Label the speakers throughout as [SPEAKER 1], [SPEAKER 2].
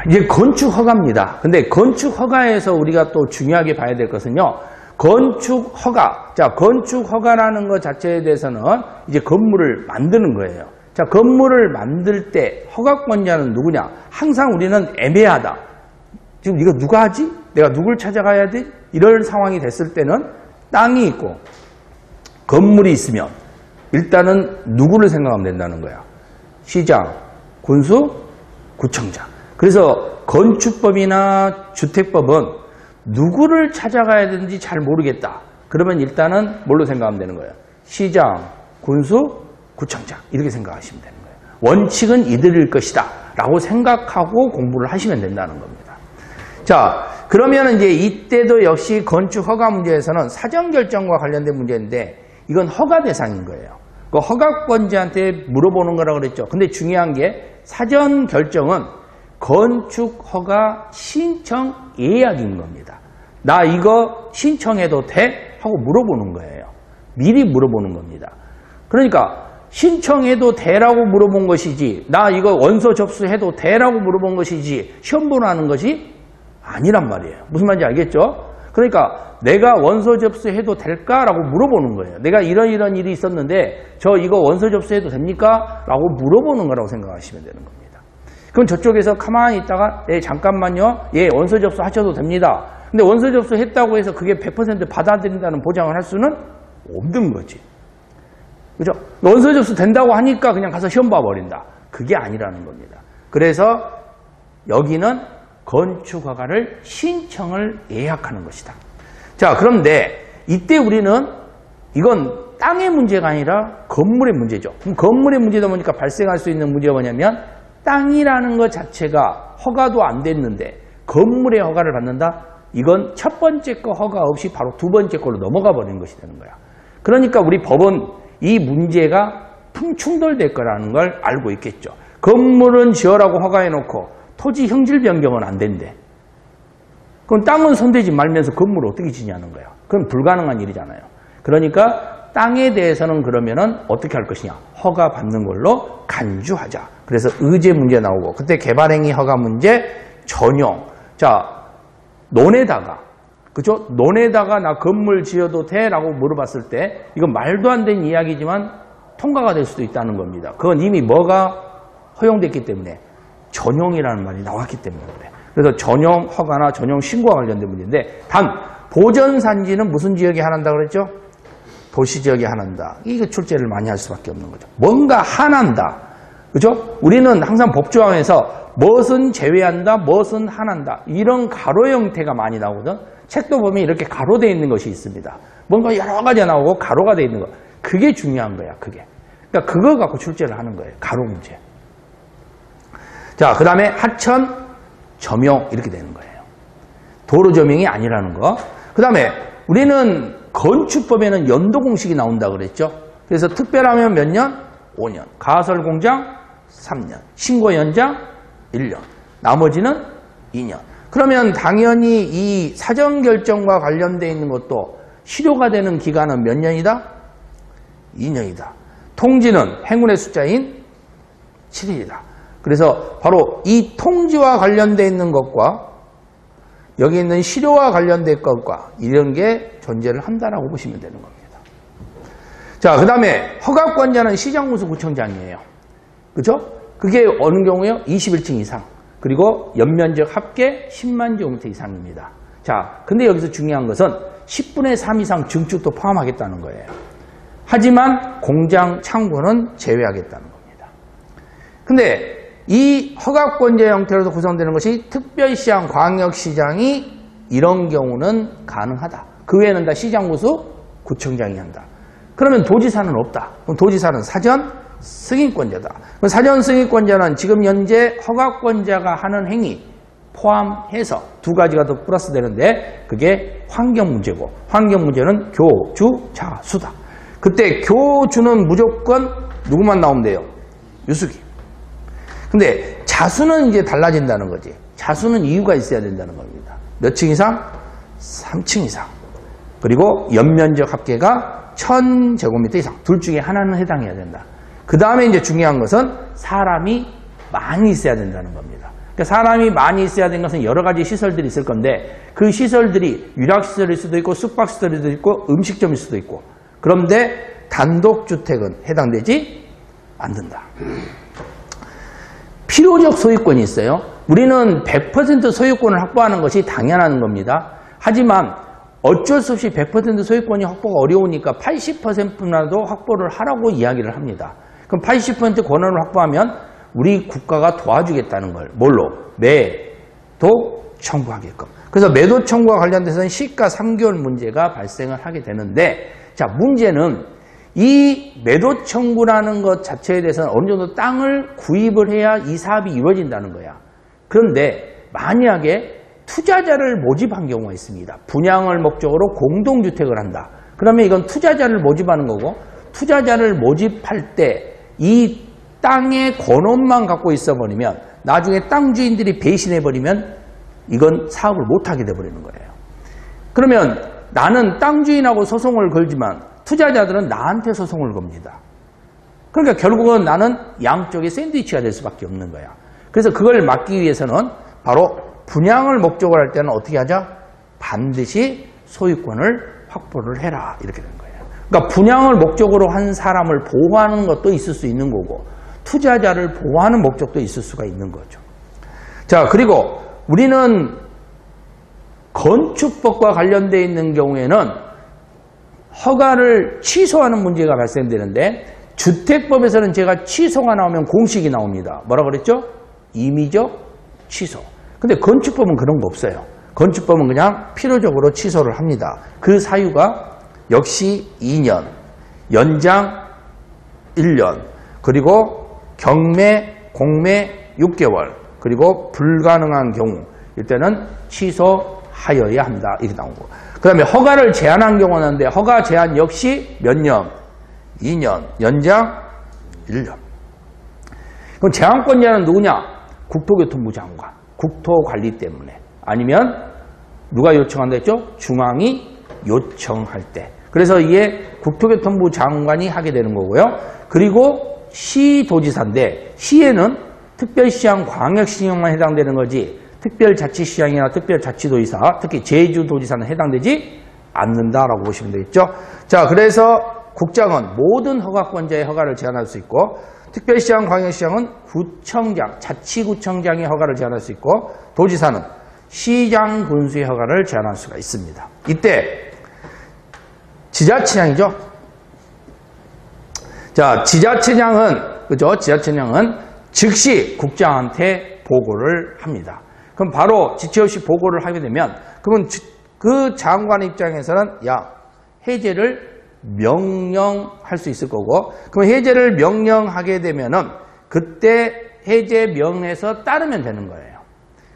[SPEAKER 1] 이제 건축 허가입니다. 근데 건축 허가에서 우리가 또 중요하게 봐야 될 것은요. 건축 허가. 자, 건축 허가라는 것 자체에 대해서는 이제 건물을 만드는 거예요. 자, 건물을 만들 때 허가권자는 누구냐? 항상 우리는 애매하다. 지금 이거 누가 하지? 내가 누굴 찾아가야 돼? 이런 상황이 됐을 때는 땅이 있고 건물이 있으면 일단은 누구를 생각하면 된다는 거야. 시장, 군수, 구청장. 그래서 건축법이나 주택법은 누구를 찾아가야 되는지 잘 모르겠다. 그러면 일단은 뭘로 생각하면 되는 거예요? 시장, 군수, 구청장. 이렇게 생각하시면 되는 거예요. 원칙은 이들일 것이다. 라고 생각하고 공부를 하시면 된다는 겁니다. 자, 그러면 이제 이때도 역시 건축 허가 문제에서는 사전 결정과 관련된 문제인데 이건 허가 대상인 거예요. 그 허가권자한테 물어보는 거라고 그랬죠. 근데 중요한 게 사전 결정은 건축 허가 신청 예약인 겁니다. 나 이거 신청해도 돼? 하고 물어보는 거예요. 미리 물어보는 겁니다. 그러니까 신청해도 돼라고 물어본 것이지 나 이거 원서 접수해도 돼라고 물어본 것이지 시험 보러 하는 것이 아니란 말이에요. 무슨 말인지 알겠죠? 그러니까 내가 원서 접수해도 될까라고 물어보는 거예요. 내가 이런 일이 있었는데 저 이거 원서 접수해도 됩니까? 라고 물어보는 거라고 생각하시면 되는 겁니다. 그럼 저쪽에서 가만히 있다가 예, 잠깐만요. 예, 원서 접수하셔도 됩니다. 근데 원서 접수했다고 해서 그게 100% 받아들인다는 보장을 할 수는 없는 거지. 그죠? 원서 접수 된다고 하니까 그냥 가서 시험 봐버린다. 그게 아니라는 겁니다. 그래서 여기는 건축허가를 신청을 예약하는 것이다. 자, 그런데 이때 우리는 이건 땅의 문제가 아니라 건물의 문제죠. 그럼 건물의 문제다 보니까 발생할 수 있는 문제가 뭐냐면 땅이라는 것 자체가 허가도 안 됐는데 건물의 허가를 받는다? 이건 첫 번째 거 허가 없이 바로 두 번째 걸로 넘어가 버리는 것이 되는 거야. 그러니까 우리 법은 이 문제가 충돌될 거라는 걸 알고 있겠죠. 건물은 지어라고 허가해놓고 토지 형질 변경은 안 된대. 그럼 땅은 손대지 말면서 건물을 어떻게 지냐는 거야. 그건 불가능한 일이잖아요. 그러니까 땅에 대해서는 그러면은 어떻게 할 것이냐. 허가 받는 걸로 간주하자. 그래서 의제 문제 나오고 그때 개발행위 허가 문제 전용. 자, 논에다가 그죠? 논에다가 나 건물 지어도 돼? 라고 물어봤을 때 이건 말도 안 되는 이야기지만 통과가 될 수도 있다는 겁니다. 그건 이미 뭐가 허용됐기 때문에 전용이라는 말이 나왔기 때문에 그래. 그래서 전용 허가나 전용 신고와 관련된 문제인데 단 보전산지는 무슨 지역에 한한다 그랬죠? 도시지역에 한한다. 이거 출제를 많이 할 수밖에 없는 거죠. 뭔가 한한다. 그죠? 우리는 항상 법조항에서 무엇은 제외한다, 무엇은 한한다. 이런 가로 형태가 많이 나오거든. 책도 보면 이렇게 가로되어 있는 것이 있습니다. 뭔가 여러 가지가 나오고 가로가 되어 있는 거. 그게 중요한 거야, 그게. 그러니까 그거 갖고 출제를 하는 거예요. 가로 문제. 자, 그 다음에 하천, 점용 이렇게 되는 거예요. 도로 점용이 아니라는 거. 그 다음에 우리는 건축법에는 연도 공식이 나온다 그랬죠. 그래서 특별하면 몇 년? 5년. 가설 공장 3년. 신고 연장 1년. 나머지는 2년. 그러면 당연히 이 사전 결정과 관련되어 있는 것도 실효가 되는 기간은 몇 년이다? 2년이다. 통지는 행운의 숫자인 7일이다. 그래서 바로 이 통지와 관련되어 있는 것과 여기 있는 실효와 관련된 것과 이런 게 존재를 한다라고 보시면 되는 겁니다. 자, 그 다음에 허가권자는 시장군수 구청장이에요. 그죠? 그게 어느 경우에요? 21층 이상. 그리고 연면적 합계 10만 제곱미터 이상입니다. 자, 근데 여기서 중요한 것은 10분의 3 이상 증축도 포함하겠다는 거예요. 하지만 공장, 창고는 제외하겠다는 겁니다. 근데 이 허가권자 형태로서 구성되는 것이 특별시장, 광역시장이 이런 경우는 가능하다. 그 외에는 다 시장군수, 구청장이 한다. 그러면 도지사는 없다. 그럼 도지사는 사전 승인권자다. 그럼 사전 승인권자는 지금 현재 허가권자가 하는 행위 포함해서 두 가지가 더 플러스 되는데 그게 환경문제고 환경문제는 교주자수다. 그때 교주는 무조건 누구만 나오면 돼요? 유수기. 근데 자수는 이제 달라진다는 거지. 자수는 이유가 있어야 된다는 겁니다. 몇 층 이상? 3층 이상. 그리고 연면적 합계가 1000제곱미터 이상. 둘 중에 하나는 해당해야 된다. 그 다음에 이제 중요한 것은 사람이 많이 있어야 된다는 겁니다. 그러니까 사람이 많이 있어야 되는 것은 여러 가지 시설들이 있을 건데 그 시설들이 유락시설일 수도 있고 숙박시설일 수도 있고 음식점일 수도 있고 그런데 단독주택은 해당되지 않는다. 필요적 소유권이 있어요. 우리는 100% 소유권을 확보하는 것이 당연한 겁니다. 하지만 어쩔 수 없이 100% 소유권이 확보가 어려우니까 80%라도 확보를 하라고 이야기를 합니다. 그럼 80% 권한을 확보하면 우리 국가가 도와주겠다는 걸 뭘로? 매도 청구하게끔. 그래서 매도 청구와 관련돼서는 시가 3개월 문제가 발생을 하게 되는데 자 문제는 이 매도 청구라는 것 자체에 대해서는 어느 정도 땅을 구입을 해야 이 사업이 이루어진다는 거야. 그런데 만약에 투자자를 모집한 경우가 있습니다. 분양을 목적으로 공동주택을 한다. 그러면 이건 투자자를 모집하는 거고 투자자를 모집할 때 이 땅의 권원만 갖고 있어버리면 나중에 땅 주인들이 배신해버리면 이건 사업을 못하게 돼버리는 거예요. 그러면 나는 땅 주인하고 소송을 걸지만 투자자들은 나한테 소송을 겁니다. 그러니까 결국은 나는 양쪽의 샌드위치가 될 수밖에 없는 거야. 그래서 그걸 막기 위해서는 바로 분양을 목적으로 할 때는 어떻게 하자? 반드시 소유권을 확보를 해라. 이렇게 되는 거예요. 그러니까 분양을 목적으로 한 사람을 보호하는 것도 있을 수 있는 거고 투자자를 보호하는 목적도 있을 수가 있는 거죠. 자, 그리고 우리는 건축법과 관련되어 있는 경우에는 허가를 취소하는 문제가 발생되는데 주택법에서는 제가 취소가 나오면 공식이 나옵니다. 뭐라 그랬죠? 임의적 취소. 근데 건축법은 그런 거 없어요. 건축법은 그냥 필요적으로 취소를 합니다. 그 사유가 역시 2년, 연장 1년, 그리고 경매, 공매 6개월, 그리고 불가능한 경우 이때는 취소하여야 합니다. 이렇게 나오고. 그 다음에 허가를 제한한 경우는 있는데 허가 제한 역시 몇 년? 2년, 연장 1년. 그럼 제한권자는 누구냐? 국토교통부 장관. 국토관리 때문에. 아니면 누가 요청한다 했죠? 중앙이 요청할 때. 그래서 이게 국토교통부 장관이 하게 되는 거고요. 그리고 시도지사인데 시에는 특별시장, 광역시장만 해당되는 거지 특별자치시장이나 특별자치도지사, 특히 제주도지사는 해당되지 않는다라고 보시면 되겠죠. 자, 그래서 국장은 모든 허가권자의 허가를 제한할 수 있고 특별시장, 광역시장은 구청장, 자치구청장의 허가를 제한할 수 있고 도지사는 시장 군수의 허가를 제한할 수가 있습니다. 이때 지자체장이죠. 자, 지자체장은 그죠? 지자체장은 즉시 국장한테 보고를 합니다. 그럼 바로 지체 없이 보고를 하게 되면 그러면 그 장관 입장에서는 야, 해제를 명령할 수 있을 거고 그럼 해제를 명령하게 되면은 그때 해제 명령에서 따르면 되는 거예요.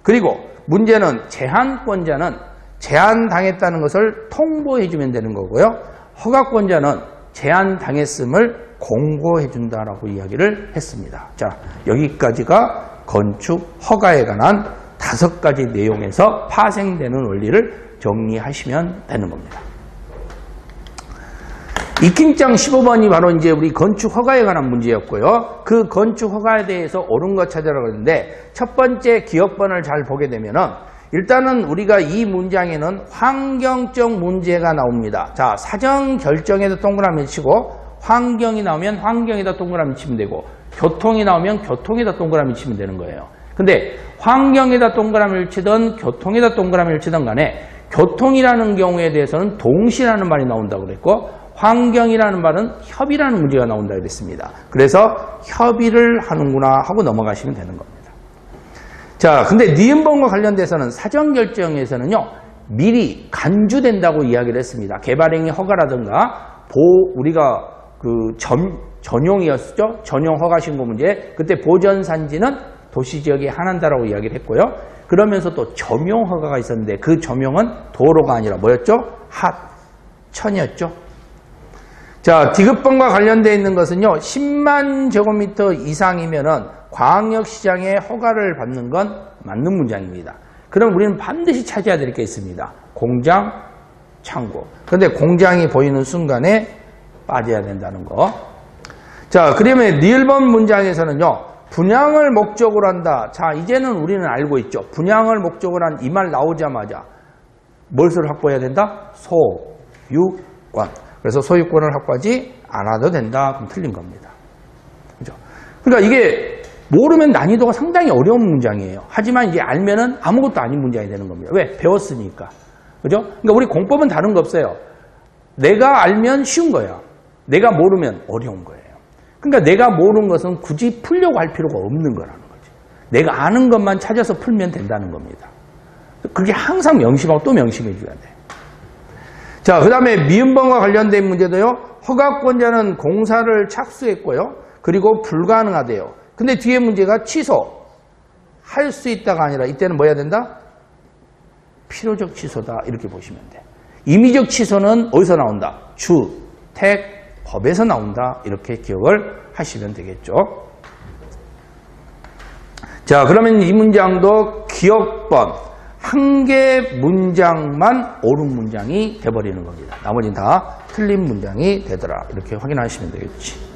[SPEAKER 1] 그리고 문제는 제한권자는 제한당했다는 것을 통보해 주면 되는 거고요. 허가권자는 제한당했음을 공고해 준다라고 이야기를 했습니다. 자, 여기까지가 건축 허가에 관한 5가지 내용에서 파생되는 원리를 정리하시면 되는 겁니다. 익힘장 15번이 바로 이제 우리 건축 허가에 관한 문제였고요. 그 건축 허가에 대해서 옳은 거 찾으라고 했는데 첫 번째 기억번을 잘 보게 되면은 일단은 우리가 이 문장에는 환경적 문제가 나옵니다. 자, 사전 결정에도 동그라미 치고 환경이 나오면 환경에다 동그라미 치면 되고 교통이 나오면 교통에다 동그라미 치면 되는 거예요. 근데 환경에다 동그라미를 치든 교통에다 동그라미를 치든 간에 교통이라는 경우에 대해서는 동시라는 말이 나온다고 그랬고 환경이라는 말은 협의라는 문제가 나온다고 그랬습니다. 그래서 협의를 하는구나 하고 넘어가시면 되는 겁니다. 자, 근데 니은번과 관련돼서는 사전결정에서는요, 미리 간주된다고 이야기를 했습니다. 개발행위 허가라든가, 우리가 전용이었죠? 전용 허가신고 문제. 그때 보전산지는 도시지역에 한한다라고 이야기를 했고요. 그러면서 또 점용 허가가 있었는데 그 점용은 도로가 아니라 뭐였죠? 하천이었죠. 자, 디귿번과 관련되어 있는 것은요, 10만 제곱미터 이상이면은 광역시장의 허가를 받는 건 맞는 문장입니다. 그럼 우리는 반드시 찾아야 될 게 있습니다. 공장, 창고. 그런데 공장이 보이는 순간에 빠져야 된다는 거. 자, 그러면 니을번 문장에서는요, 분양을 목적으로 한다. 자, 이제는 우리는 알고 있죠. 분양을 목적으로 한 이 말 나오자마자 무엇을 확보해야 된다? 소유권. 그래서 소유권을 확보하지 않아도 된다. 그럼 틀린 겁니다. 그죠? 그러니까 이게 모르면 난이도가 상당히 어려운 문장이에요. 하지만 이제 알면은 아무것도 아닌 문장이 되는 겁니다. 왜? 배웠으니까. 그죠? 그러니까 우리 공법은 다른 거 없어요. 내가 알면 쉬운 거야. 내가 모르면 어려운 거예요. 그러니까 내가 모르는 것은 굳이 풀려고 할 필요가 없는 거라는 거지. 내가 아는 것만 찾아서 풀면 된다는 겁니다. 그게 항상 명심하고 또 명심해 줘야 돼. 자, 그 다음에 미음번과 관련된 문제도요. 허가권자는 공사를 착수했고요. 그리고 불가능하대요. 근데 뒤에 문제가 취소. 할 수 있다가 아니라 이때는 뭐 해야 된다? 필요적 취소다. 이렇게 보시면 돼. 임의적 취소는 어디서 나온다? 주택법에서 나온다. 이렇게 기억을 하시면 되겠죠. 자, 그러면 이 문장도 기억번. 한 개 문장만 옳은 문장이 돼버리는 겁니다. 나머지는 다 틀린 문장이 되더라. 이렇게 확인하시면 되겠지.